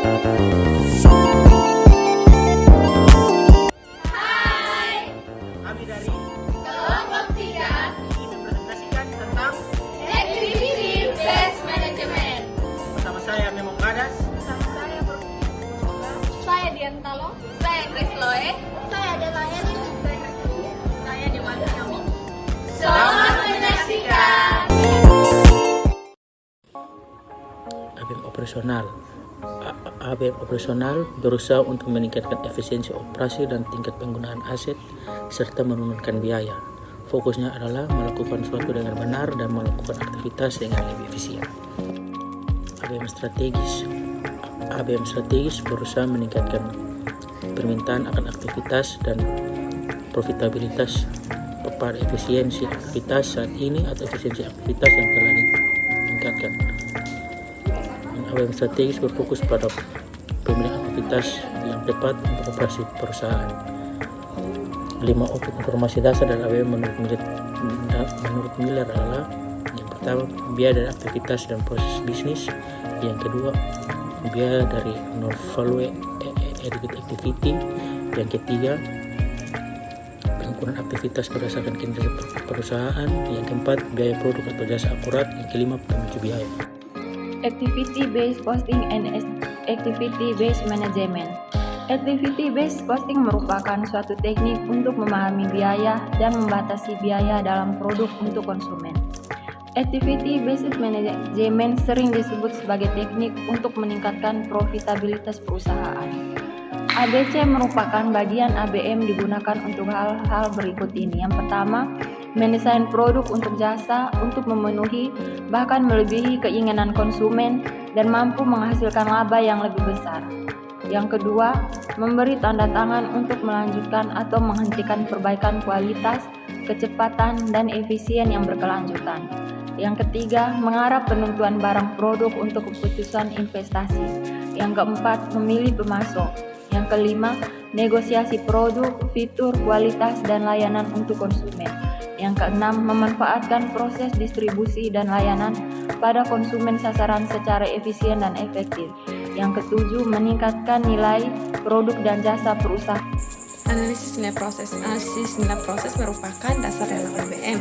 Hai, Kami dari kelompok 3 ingin mempresentasikan tentang Activity Based Management. bersama saya Memo Kadas. Saya Dian Talo, saya Grace Loe, saya Delayani, saya Dewani Yami. Selamat menyaksikan. ABM operasional. ABM operasional berusaha untuk meningkatkan efisiensi operasi dan tingkat penggunaan aset serta menurunkan biaya. Fokusnya adalah melakukan sesuatu dengan benar dan melakukan aktivitas dengan lebih efisien. ABM strategis. ABM strategis berusaha meningkatkan permintaan akan aktivitas dan profitabilitas pada efisiensi aktivitas saat ini atau efisiensi aktivitas yang telah ditingkatkan. ABM strategis berfokus pada pemilihan aktivitas yang tepat untuk operasi perusahaan. 5 informasi dasar dari ABM menurut Miller adalah: yang pertama, biaya dari aktivitas dan proses bisnis; yang kedua, biaya dari non-value added activity; yang ketiga, pengukuran aktivitas berdasarkan kinerja perusahaan; yang keempat, biaya produk atau jasa akurat; yang kelima, pemicu biaya. Activity-based costing and activity-based management. Activity-based costing merupakan suatu teknik untuk memahami biaya dan membatasi biaya dalam produk untuk konsumen. Activity-based management sering disebut sebagai teknik untuk meningkatkan profitabilitas perusahaan. ABC merupakan bagian ABM digunakan untuk hal-hal berikut ini. Yang pertama, mendesain produk untuk jasa untuk memenuhi bahkan melebihi keinginan konsumen dan mampu menghasilkan laba yang lebih besar. Yang kedua, memberi tanda tangan untuk melanjutkan atau menghentikan perbaikan kualitas, kecepatan, dan efisien yang berkelanjutan. Yang ketiga, mengarah penentuan barang produk untuk keputusan investasi. Yang keempat, memilih pemasok. Yang kelima, negosiasi produk, fitur, kualitas, dan layanan untuk konsumen. Yang keenam, memanfaatkan proses distribusi dan layanan pada konsumen sasaran secara efisien dan efektif. Yang ketujuh, meningkatkan nilai produk dan jasa perusahaan. Analisis nilai proses. Analisis nilai proses merupakan dasar dalam ABM.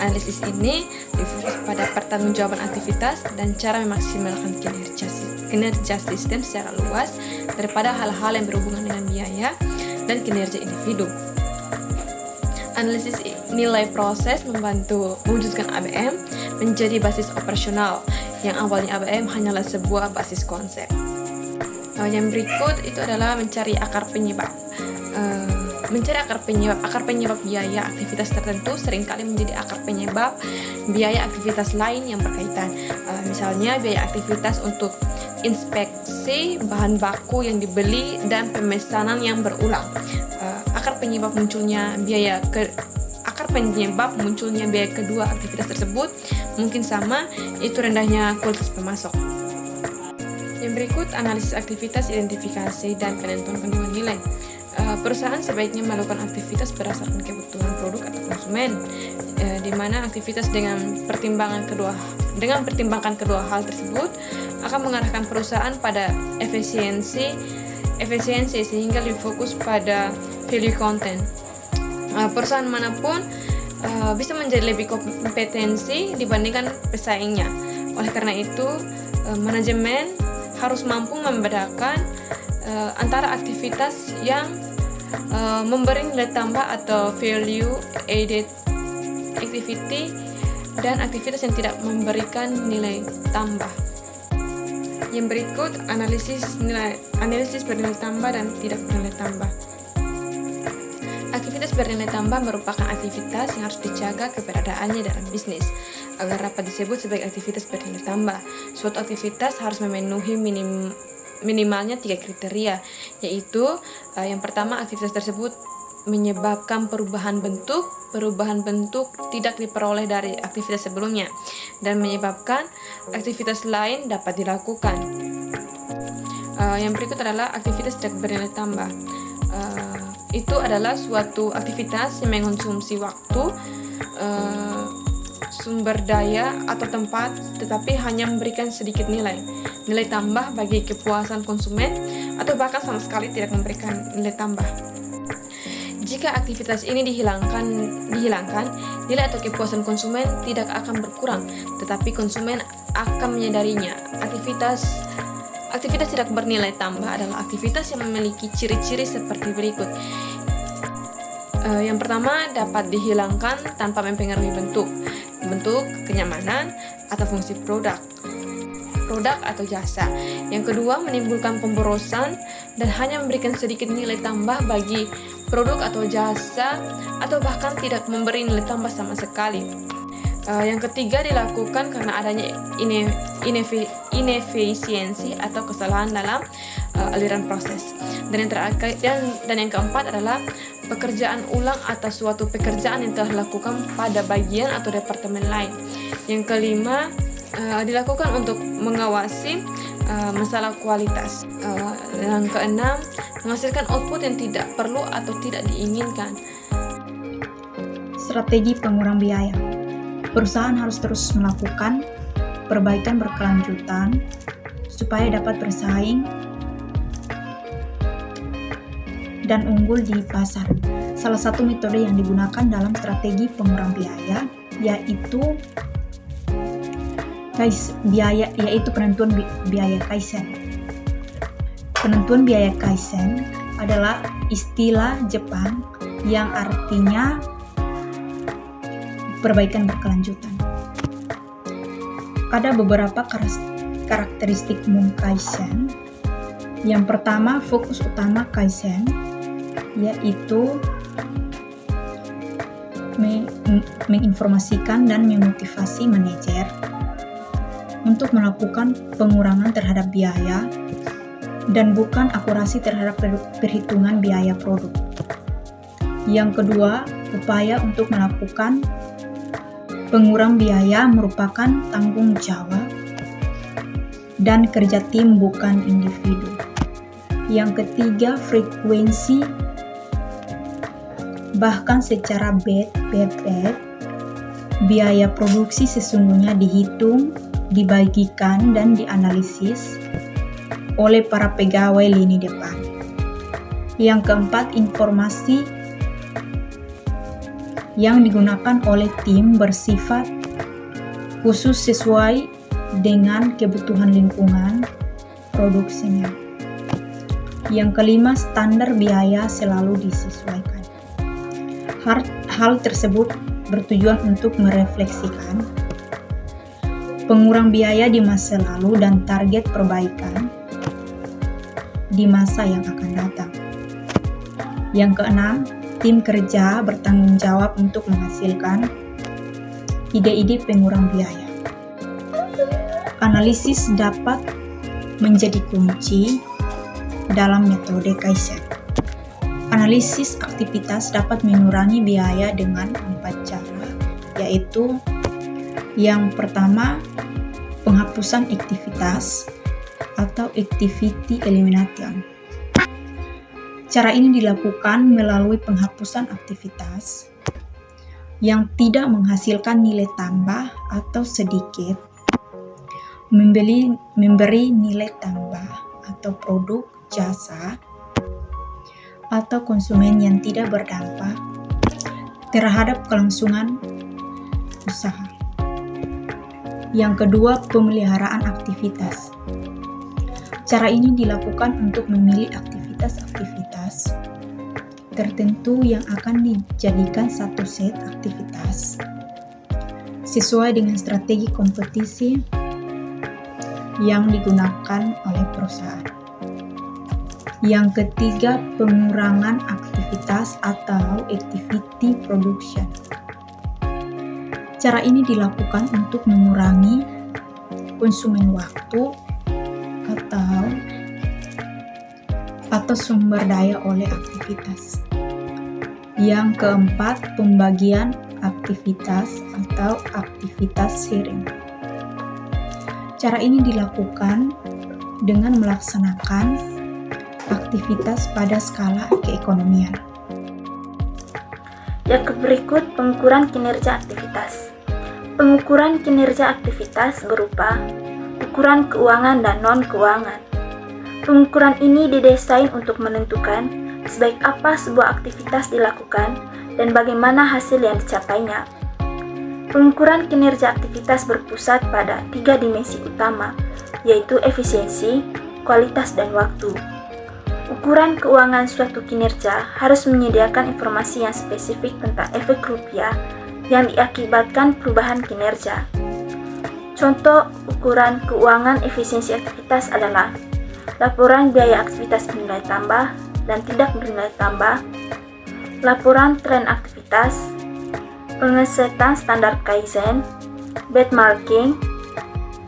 Analisis ini difokus pada pertanggungjawaban aktivitas dan cara memaksimalkan kinerja sistem secara luas daripada hal-hal yang berhubungan dengan biaya dan kinerja individu. Analisis nilai proses membantu mewujudkan ABM menjadi basis operasional yang awalnya ABM hanyalah sebuah basis konsep. Yang berikut itu adalah mencari akar penyebab. Akar penyebab biaya aktivitas tertentu seringkali menjadi akar penyebab biaya aktivitas lain yang berkaitan. Misalnya biaya aktivitas untuk inspeksi bahan baku yang dibeli dan pemesanan yang berulang. Akar penyebab munculnya biaya kedua aktivitas tersebut mungkin sama, itu rendahnya kualitas pemasok. Yang berikut, analisis aktivitas, identifikasi, dan penentuan kandungan nilai. Perusahaan sebaiknya melakukan aktivitas berdasarkan kebutuhan produk atau konsumen, di mana aktivitas dengan pertimbangan kedua hal tersebut akan mengarahkan perusahaan pada efisiensi sehingga lebih fokus pada value content. Perusahaan manapun bisa menjadi lebih kompetensi dibandingkan pesaingnya. Oleh karena itu, manajemen harus mampu membedakan antara aktivitas yang memberi nilai tambah atau value added activity dan aktivitas yang tidak memberikan nilai tambah. Yang berikut, analisis bernilai tambah dan tidak bernilai tambah. Aktivitas bernilai tambah merupakan aktivitas yang harus dijaga keberadaannya dalam bisnis agar dapat disebut sebagai aktivitas bernilai tambah. Suatu aktivitas harus memenuhi minimalnya 3 kriteria, yaitu yang pertama, aktivitas tersebut menyebabkan perubahan bentuk tidak diperoleh dari aktivitas sebelumnya dan menyebabkan aktivitas lain dapat dilakukan. Yang berikut adalah aktivitas tidak bernilai tambah. Itu adalah suatu aktivitas yang mengonsumsi waktu, sumber daya atau tempat, tetapi hanya memberikan sedikit nilai. nilai tambah bagi kepuasan konsumen atau bahkan sama sekali tidak memberikan nilai tambah. Jika aktivitas ini dihilangkan, nilai atau kepuasan konsumen tidak akan berkurang, tetapi konsumen akan menyadarinya. Aktivitas tidak bernilai tambah adalah aktivitas yang memiliki ciri-ciri seperti berikut. Yang pertama, dapat dihilangkan tanpa mempengaruhi bentuk, kenyamanan, atau fungsi produk atau jasa. Yang kedua, menimbulkan pemborosan dan hanya memberikan sedikit nilai tambah bagi produk atau jasa, atau bahkan tidak memberi nilai tambah sama sekali. Yang ketiga, dilakukan karena adanya inefisiensi atau kesalahan dalam aliran proses. Dan yang keempat adalah pekerjaan ulang atas suatu pekerjaan yang telah dilakukan pada bagian atau departemen lain. Yang kelima, dilakukan untuk mengawasi masalah kualitas. Yang keenam, menghasilkan output yang tidak perlu atau tidak diinginkan. Strategi pengurang biaya. Perusahaan harus terus melakukan perbaikan berkelanjutan supaya dapat bersaing dan unggul di pasar. Salah satu metode yang digunakan dalam strategi pengurang biaya yaitu penentuan biaya Kaizen. Penentuan biaya Kaizen adalah istilah Jepang yang artinya perbaikan berkelanjutan. Ada beberapa karakteristik umum Kaizen. Yang pertama, fokus utama Kaizen yaitu menginformasikan dan memotivasi manajer untuk melakukan pengurangan terhadap biaya dan bukan akurasi terhadap perhitungan biaya produk. Yang kedua, upaya untuk melakukan pengurang biaya merupakan tanggung jawab dan kerja tim bukan individu. Yang ketiga, frekuensi bahkan secara bed biaya produksi sesungguhnya dihitung, dibagikan dan dianalisis oleh para pegawai lini depan. Yang keempat, informasi yang digunakan oleh tim bersifat khusus sesuai dengan kebutuhan lingkungan produksinya. Yang kelima, standar biaya selalu disesuaikan. Hal tersebut bertujuan untuk merefleksikan pengurang biaya di masa lalu dan target perbaikan di masa yang akan datang. Yang keenam, tim kerja bertanggung jawab untuk menghasilkan ide-ide pengurang biaya. Analisis dapat menjadi kunci dalam metode Kaizen. Analisis aktivitas dapat mengurangi biaya dengan 4 cara, yaitu yang pertama, penghapusan aktivitas atau activity elimination. Cara ini dilakukan melalui penghapusan aktivitas yang tidak menghasilkan nilai tambah atau sedikit, memberi nilai tambah atau produk, jasa, atau konsumen yang tidak berdampak terhadap kelangsungan usaha. Yang kedua, pemeliharaan aktivitas. Cara ini dilakukan untuk memilih aktivitas tertentu yang akan dijadikan satu set aktivitas sesuai dengan strategi kompetisi yang digunakan oleh perusahaan. Yang ketiga, pengurangan aktivitas atau activity production. Cara ini dilakukan untuk mengurangi konsumen waktu atau sumber daya oleh aktivitas. Yang keempat, pembagian aktivitas atau aktivitas sharing. Cara ini dilakukan dengan melaksanakan aktivitas pada skala keekonomian. Yang berikut, pengukuran kinerja aktivitas. Pengukuran kinerja aktivitas berupa pengukuran keuangan dan non-keuangan. Pengukuran ini didesain untuk menentukan sebaik apa sebuah aktivitas dilakukan dan bagaimana hasil yang dicapainya. Pengukuran kinerja aktivitas berpusat pada 3 dimensi utama, yaitu efisiensi, kualitas, dan waktu. Ukuran keuangan suatu kinerja harus menyediakan informasi yang spesifik tentang efek rupiah yang diakibatkan perubahan kinerja. Contoh ukuran keuangan efisiensi aktivitas adalah laporan biaya aktivitas bernilai tambah dan tidak bernilai tambah, laporan tren aktivitas, pengesetan standar Kaizen, benchmarking,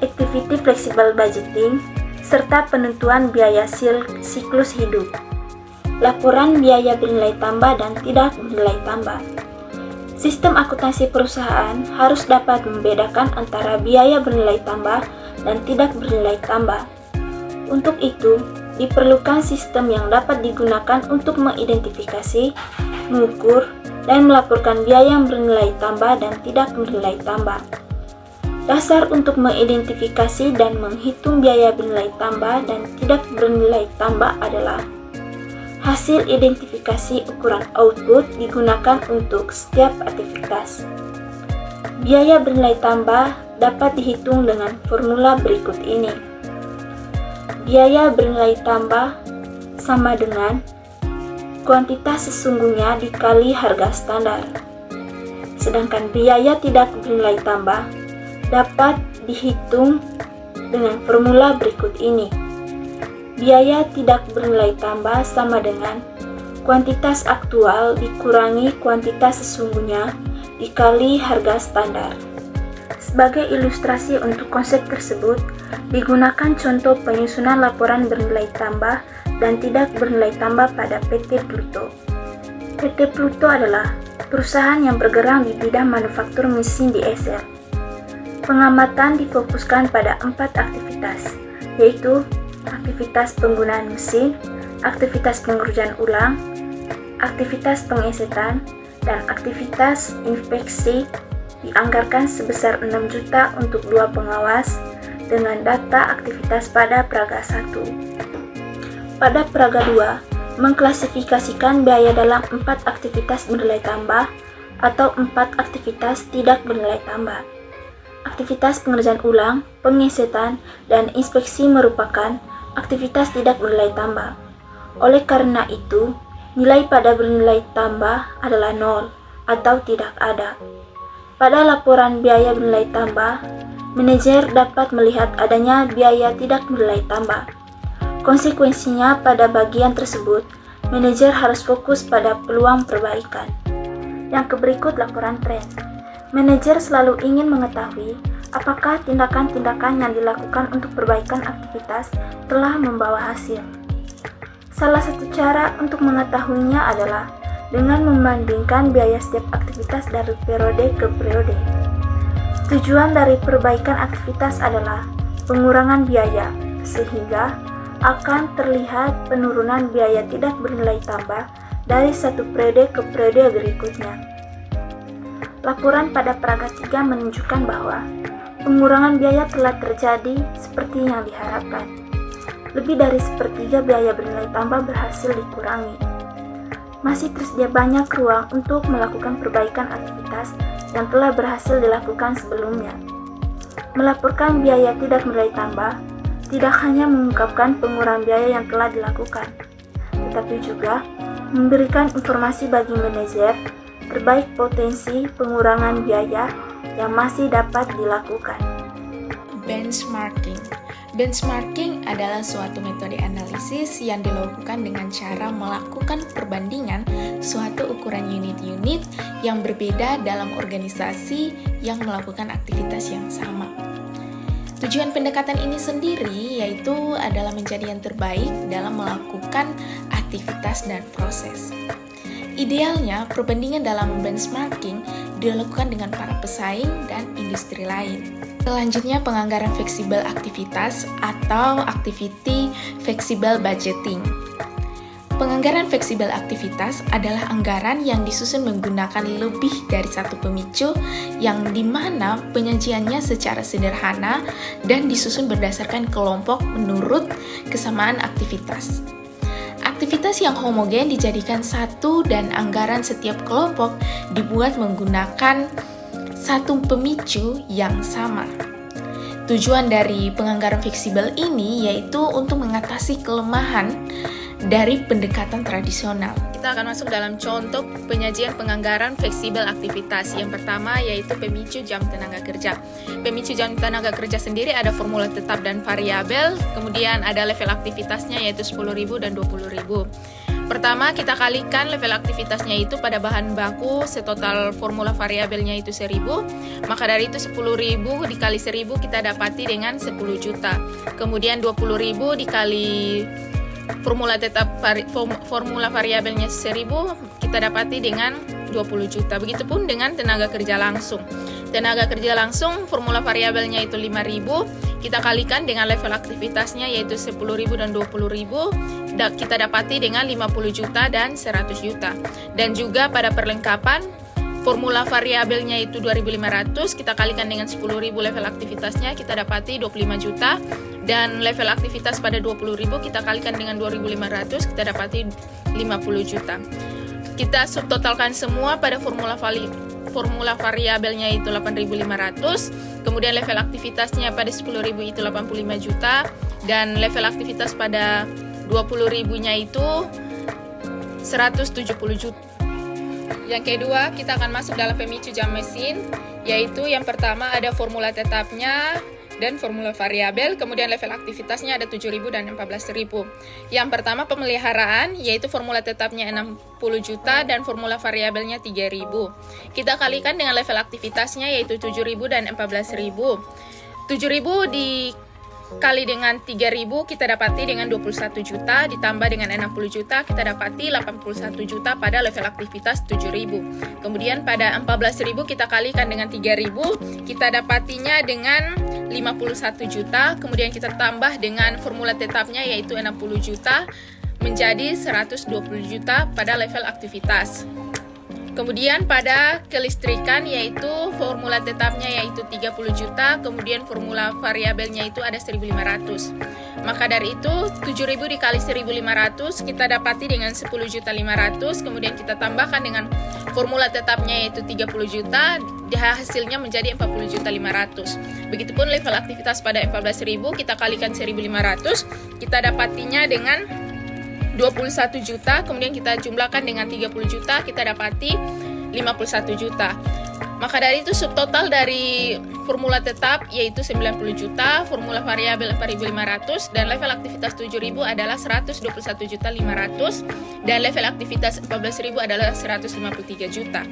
activity flexible budgeting, serta penentuan biaya siklus hidup. Laporan biaya bernilai tambah dan tidak bernilai tambah. Sistem akuntansi perusahaan harus dapat membedakan antara biaya bernilai tambah dan tidak bernilai tambah. Untuk itu, diperlukan sistem yang dapat digunakan untuk mengidentifikasi, mengukur, dan melaporkan biaya yang bernilai tambah dan tidak bernilai tambah. Dasar untuk mengidentifikasi dan menghitung biaya bernilai tambah dan tidak bernilai tambah adalah hasil identifikasi ukuran output digunakan untuk setiap aktivitas. Biaya bernilai tambah dapat dihitung dengan formula berikut ini. Biaya bernilai tambah sama dengan kuantitas sesungguhnya dikali harga standar. Sedangkan biaya tidak bernilai tambah dapat dihitung dengan formula berikut ini. Biaya tidak bernilai tambah sama dengan kuantitas aktual dikurangi kuantitas sesungguhnya dikali harga standar. Sebagai ilustrasi untuk konsep tersebut, digunakan contoh penyusunan laporan bernilai tambah dan tidak bernilai tambah pada PT Pluto. PT Pluto adalah perusahaan yang bergerak di bidang manufaktur mesin diesel. Pengamatan difokuskan pada 4 aktivitas, yaitu aktivitas penggunaan mesin, aktivitas pengerjaan ulang, aktivitas pengesetan, dan aktivitas inspeksi. Dianggarkan sebesar 6 juta untuk 2 pengawas dengan data aktivitas pada Praga 1. Pada Praga 2, mengklasifikasikan biaya dalam 4 aktivitas bernilai tambah atau 4 aktivitas tidak bernilai tambah. Aktivitas pengerjaan ulang, pengesetan, dan inspeksi merupakan aktivitas tidak bernilai tambah. Oleh karena itu, nilai pada bernilai tambah adalah 0 atau tidak ada. Pada laporan biaya bernilai tambah, manajer dapat melihat adanya biaya tidak bernilai tambah. Konsekuensinya pada bagian tersebut, manajer harus fokus pada peluang perbaikan. Yang berikut laporan tren. Manajer selalu ingin mengetahui apakah tindakan-tindakan yang dilakukan untuk perbaikan aktivitas telah membawa hasil. Salah satu cara untuk mengetahuinya adalah dengan membandingkan biaya setiap aktivitas dari periode ke periode. Tujuan dari perbaikan aktivitas adalah pengurangan biaya, sehingga akan terlihat penurunan biaya tidak bernilai tambah dari satu periode ke periode berikutnya. Laporan pada Praga 3 menunjukkan bahwa pengurangan biaya telah terjadi seperti yang diharapkan. Lebih dari sepertiga biaya bernilai tambah berhasil dikurangi. Masih tersedia banyak ruang untuk melakukan perbaikan aktivitas yang telah berhasil dilakukan sebelumnya. Melaporkan biaya tidak bernilai tambah tidak hanya mengungkapkan pengurangan biaya yang telah dilakukan, tetapi juga memberikan informasi bagi manajer terbaik potensi pengurangan biaya yang masih dapat dilakukan. Benchmarking. Benchmarking adalah suatu metode analisis yang dilakukan dengan cara melakukan perbandingan suatu ukuran unit-unit yang berbeda dalam organisasi yang melakukan aktivitas yang sama. Tujuan pendekatan ini sendiri yaitu adalah menjadi yang terbaik dalam melakukan aktivitas dan proses. Idealnya, perbandingan dalam benchmarking dilakukan dengan para pesaing dan industri lain. Selanjutnya, penganggaran fleksibel aktivitas atau activity flexible budgeting. Penganggaran fleksibel aktivitas adalah anggaran yang disusun menggunakan lebih dari satu pemicu yang dimana penyajiannya secara sederhana dan disusun berdasarkan kelompok menurut kesamaan aktivitas. Aktivitas yang homogen dijadikan satu dan anggaran setiap kelompok dibuat menggunakan satu pemicu yang sama. Tujuan dari penganggaran fleksibel ini yaitu untuk mengatasi kelemahan dari pendekatan tradisional. Kita akan masuk dalam contoh penyajian penganggaran fleksibel aktivitas. Yang pertama yaitu pemicu jam tenaga kerja. Pemicu jam tenaga kerja sendiri ada formula tetap dan variabel, kemudian ada level aktivitasnya yaitu 10.000 dan 20.000. Pertama, kita kalikan level aktivitasnya itu pada bahan baku, setotal formula variabelnya itu 1.000, maka dari itu 10.000 dikali 1.000 kita dapati dengan 10 juta. Kemudian 20.000 dikali formula tetap formula variabelnya 1.000 kita dapati dengan 20 juta. Begitupun dengan tenaga kerja langsung. Tenaga kerja langsung formula variabelnya itu 5.000, kita kalikan dengan level aktivitasnya yaitu 10.000 dan 20.000, kita dapati dengan 50 juta dan 100 juta. Dan juga pada perlengkapan formula variabelnya itu 2.500, kita kalikan dengan 10.000 level aktivitasnya, kita dapati 25 juta. Dan level aktivitas pada 20.000 kita kalikan dengan 2.500, kita dapati 50 juta. Kita subtotalkan semua pada formula variabelnya itu 8.500, kemudian level aktivitasnya pada 10.000 itu 85 juta, dan level aktivitas pada 20.000-nya itu 170 juta. Yang kedua, kita akan masuk dalam pemicu jam mesin, yaitu yang pertama ada formula tetapnya dan formula variabel, kemudian level aktivitasnya ada 7.000 dan 14.000. Yang pertama pemeliharaan, yaitu formula tetapnya 60 juta dan formula variabelnya 3.000. Kita kalikan dengan level aktivitasnya yaitu 7.000 dan 14.000. 7.000 dikali dengan 3.000 kita dapati dengan 21 juta, ditambah dengan 60 juta kita dapati 81 juta pada level aktivitas 7.000. Kemudian pada 14.000 kita kalikan dengan 3.000, kita dapatinya dengan 51 juta, kemudian kita tambah dengan formula tetapnya yaitu 60 juta menjadi 120 juta pada level aktivitas. Kemudian pada kelistrikan yaitu formula tetapnya yaitu 30 juta, kemudian formula variabelnya itu ada 1.500. Maka dari itu 7.000 dikali 1.500 kita dapati dengan 10.500.000, kemudian kita tambahkan dengan formula tetapnya yaitu 30 juta, hasilnya menjadi 40.500.000. Begitupun level aktivitas pada 14.000 kita kalikan 1.500, kita dapatinya dengan 21 juta, kemudian kita jumlahkan dengan 30 juta, kita dapati 51 juta. Maka dari itu subtotal dari formula tetap yaitu 90 juta, formula variabel 4.500, dan level aktivitas 7.000 adalah 121.500.000, dan level aktivitas 14.000 adalah 153 juta.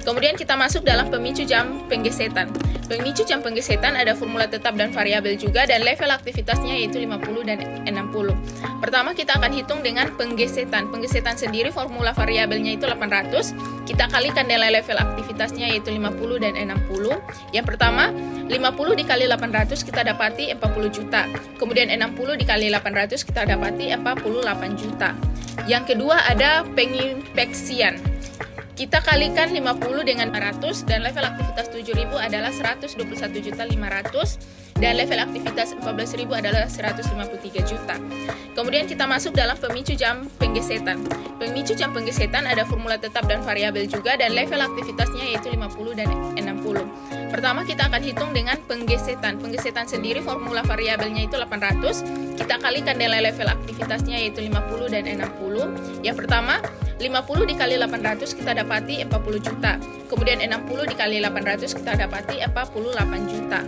Kemudian kita masuk dalam pemicu jam penggesetan. Pemicu jam penggesetan ada formula tetap dan variabel juga, dan level aktivitasnya yaitu 50 dan 60. Pertama kita akan hitung dengan penggesetan. Penggesetan sendiri formula variabelnya itu 800, kita kalikan dengan level aktivitasnya yaitu 50 dan 60. Yang pertama 50 dikali 800 kita dapati 40 juta. Kemudian 60 dikali 800 kita dapati 48 juta. Yang kedua ada penginspeksian. Kita kalikan 50 dengan 100, dan level aktivitas 7.000 adalah 121.500.000, dan level aktivitas 14.000 adalah 153 juta. Kemudian kita masuk dalam pemicu jam penggesetan. Pemicu jam penggesetan ada formula tetap dan variabel juga, dan level aktivitasnya yaitu 50 dan 60. Pertama kita akan hitung dengan penggesetan. Penggesetan sendiri formula variabelnya itu 800, kita kalikan dengan level aktivitasnya yaitu 50 dan 60. Yang pertama 50 dikali 800 kita dapati 40 juta. Kemudian 60 dikali 800 kita dapati 48 juta.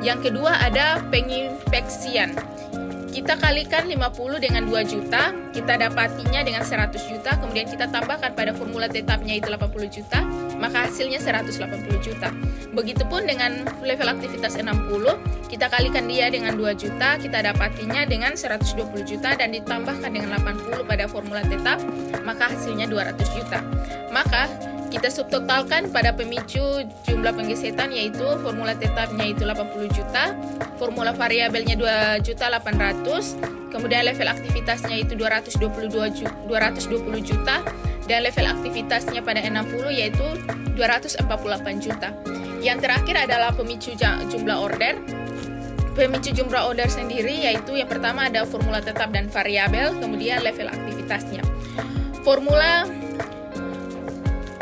Yang kedua ada penginspeksian. Kita kalikan 50 dengan 2 juta, kita dapatinya dengan 100 juta, kemudian kita tambahkan pada formula tetapnya itu 80 juta, maka hasilnya 180 juta. Begitupun dengan level aktivitas 60, kita kalikan dia dengan 2 juta, kita dapatinya dengan 120 juta, dan ditambahkan dengan 80 pada formula tetap, maka hasilnya 200 juta. Maka kita subtotalkan pada pemicu jumlah penggesetan, yaitu formula tetapnya itu 80 juta, formula variabelnya 2.800.000, kemudian level aktivitasnya itu 220 juta, dan level aktivitasnya pada 60 yaitu 248 juta. Yang terakhir adalah pemicu jumlah order. Pemicu jumlah order sendiri yaitu yang pertama ada formula tetap dan variabel, kemudian level aktivitasnya. Formula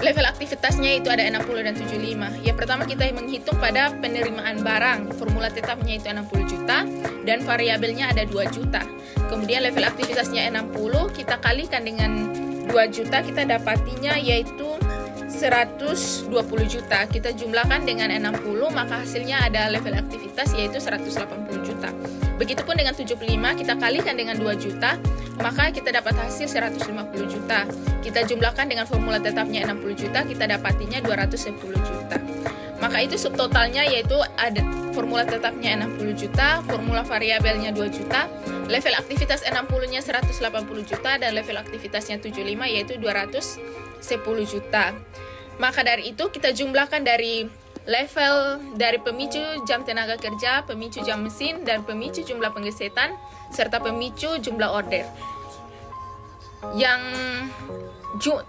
level aktivitasnya itu ada 60 dan 75. Yang pertama kita menghitung pada penerimaan barang. Formula tetapnya itu 60 juta dan variabelnya ada 2 juta. Kemudian level aktivitasnya 60, kita kalikan dengan 2 juta, kita dapatinya yaitu 120 juta. Kita jumlahkan dengan 60, maka hasilnya ada level aktivitas yaitu 180 juta. Begitupun dengan 75, kita kalikan dengan 2 juta, maka kita dapat hasil 150 juta. Kita jumlahkan dengan formula tetapnya 60 juta, kita dapatinya 210 juta. Maka itu subtotalnya yaitu ada formula tetapnya 60 juta, formula variabelnya 2 juta, level aktivitas 60-nya 180 juta, dan level aktivitasnya 75 yaitu 210 juta. Maka dari itu kita jumlahkan dari level dari pemicu jam tenaga kerja, pemicu jam mesin, dan pemicu jumlah penggesetan, serta pemicu jumlah order. Yang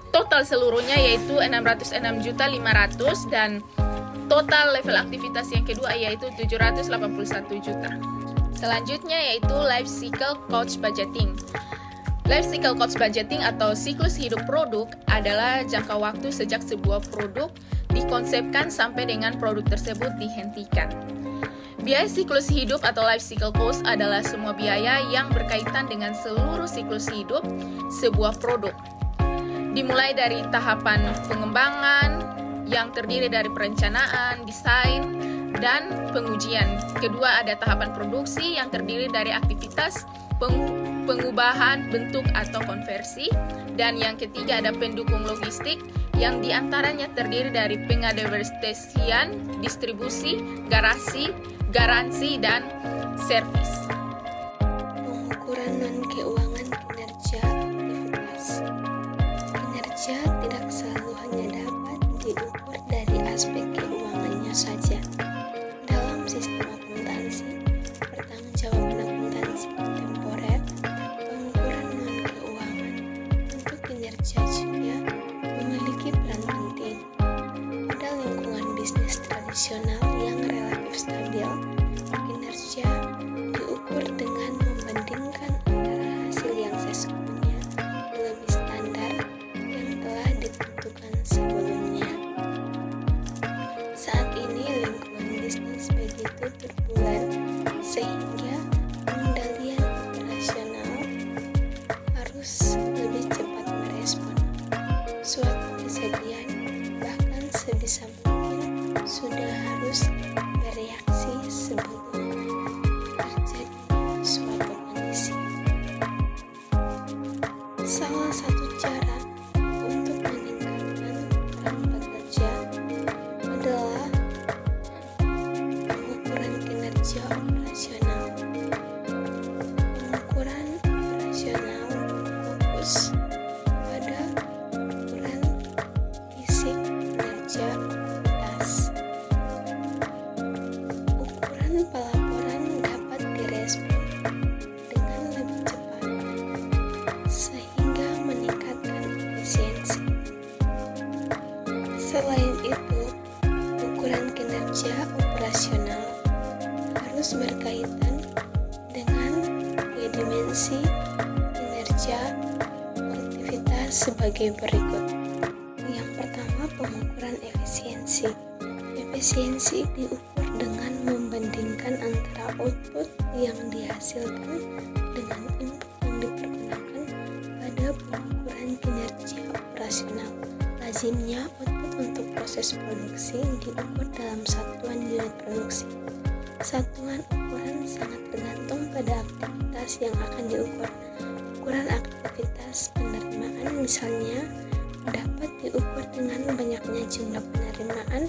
total seluruhnya yaitu 606.500.000 dan total level aktivitas yang kedua yaitu 781 juta. Selanjutnya yaitu life cycle cost budgeting. Life cycle cost budgeting atau siklus hidup produk adalah jangka waktu sejak sebuah produk dikonsepkan sampai dengan produk tersebut dihentikan. Biaya siklus hidup atau life cycle cost adalah semua biaya yang berkaitan dengan seluruh siklus hidup sebuah produk. Dimulai dari tahapan pengembangan yang terdiri dari perencanaan, desain, dan pengujian. Kedua ada tahapan produksi yang terdiri dari aktivitas pengubahan bentuk atau konversi, dan yang ketiga ada pendukung logistik yang diantaranya terdiri dari pengadvertisian, distribusi, garansi, dan servis. Pengukuran non-keuangan kinerja aktivitas. Kinerja tidak selalu hanya dapat diukur dari aspek keuangannya saja. Dalam sistem akuntansi, pertanggungjawaban akuntansi kontemporer, pengukuran non-keuangan untuk kinerja juga memiliki peran penting. Pada lingkungan bisnis tradisional yang relatif stabil, kinerja diukur dengan membandingkan antara hasil yang sesungguhnya lebih standar yang telah ditentukan sebelumnya. Saat ini lingkungan bisnis begitu turbulen sehingga pengendalian operasional harus lebih cepat merespon suatu kejadian, bahkan sebisa mungkin sudah harus bereaksi sebelum terjadi suatu kondisi. Salah satu cara untuk meningkatkan peran pekerja adalah pengukuran kinerja operasional. Pengukuran operasional fokus pada ukuran fisik kinerja aktivitas. Ukuran pelaporan dapat direspon dengan lebih cepat sehingga meningkatkan efisiensi. Selain itu, ukuran kinerja operasional harus berkaitan dengan dimensi kinerja aktivitas sebagai berikut. Yang pertama, pengukuran efisiensi. Efisiensi diukur dengan membandingkan antara output yang dihasilkan dengan input yang dipergunakan pada pengukuran kinerja operasional. Lazimnya output untuk proses produksi diukur dalam satuan unit produksi. Satuan ukuran sangat tergantung pada aktivitas yang akan diukur. Ukuran aktivitas penerimaan misalnya dapat diukur dengan banyaknya jumlah penerimaan.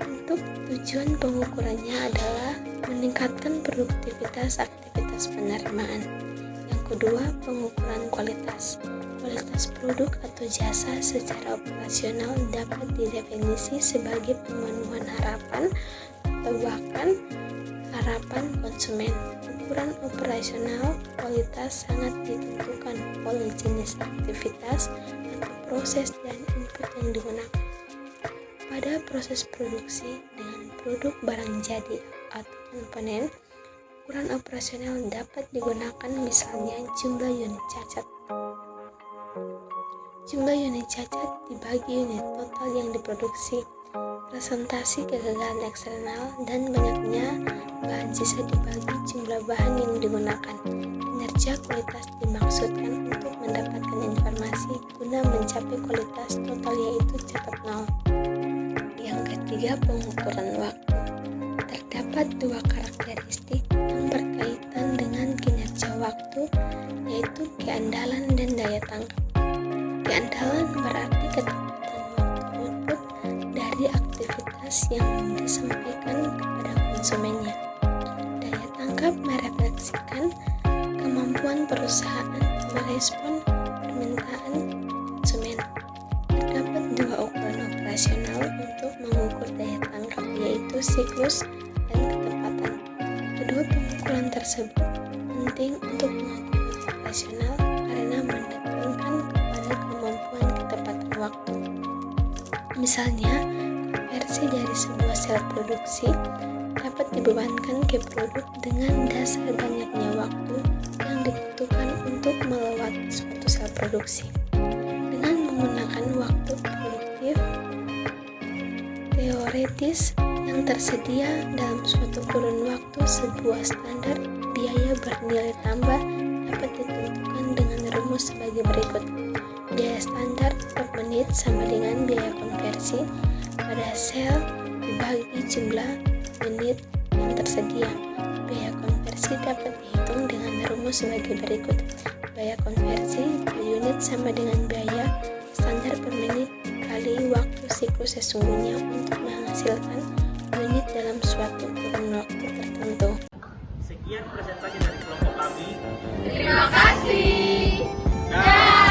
Untuk tujuan pengukurannya adalah meningkatkan produktivitas aktivitas penerimaan. Yang kedua, pengukuran kualitas. Kualitas produk atau jasa secara operasional dapat didefinisi sebagai pemenuhan harapan atau bahkan harapan konsumen. Ukuran operasional kualitas sangat ditentukan oleh jenis aktivitas atau proses dan input yang digunakan. Pada proses produksi dengan produk barang jadi atau komponen, ukuran operasional dapat digunakan misalnya jumlah unit cacat. Jumlah unit cacat dibagi unit total yang diproduksi, presentasi kegagalan eksternal, dan banyaknya bahan sisa dibagi jumlah bahan yang digunakan. Kinerja kualitas dimaksudkan untuk mendapatkan informasi guna mencapai kualitas total yaitu catat nol. Yang ketiga, pengukuran waktu. Terdapat dua karakteristik yang berkaitan dengan kinerja waktu, yaitu keandalan dan daya tangkap. Keandalan berarti ketepatan waktu output dari aktivitas yang disampaikan kepada konsumennya. Daya tangkap merefleksikan kemampuan perusahaan merespon permintaan konsumen. Terdapat dua ukuran operasional untuk mengukur daya tangkap, yaitu siklus dan ketepatan. Kedua pengukuran tersebut penting untuk pengukuran operasional karena menekankan kepada kemampuan ketepatan waktu. Misalnya, konversi dari sebuah sel produksi dapat dibebankan ke produk dengan dasar banyaknya waktu yang dibutuhkan untuk melewati suatu sel produksi. Dengan menggunakan waktu produktif teoretis yang tersedia dalam suatu kurun waktu, sebuah standar biaya bernilai tambah dapat ditentukan dengan rumus sebagai berikut. Biaya standar per menit sama dengan biaya konversi pada sel dibagi jumlah unit yang tersedia. Biaya konversi dapat dihitung dengan rumus sebagai berikut. Biaya konversi per unit sama dengan biaya standar per menit dikali waktu siklus sesungguhnya untuk menghasilkan unit dalam suatu kurun waktu tertentu. Sekian presentasi dari kelompok kami. Terima kasih. Dah.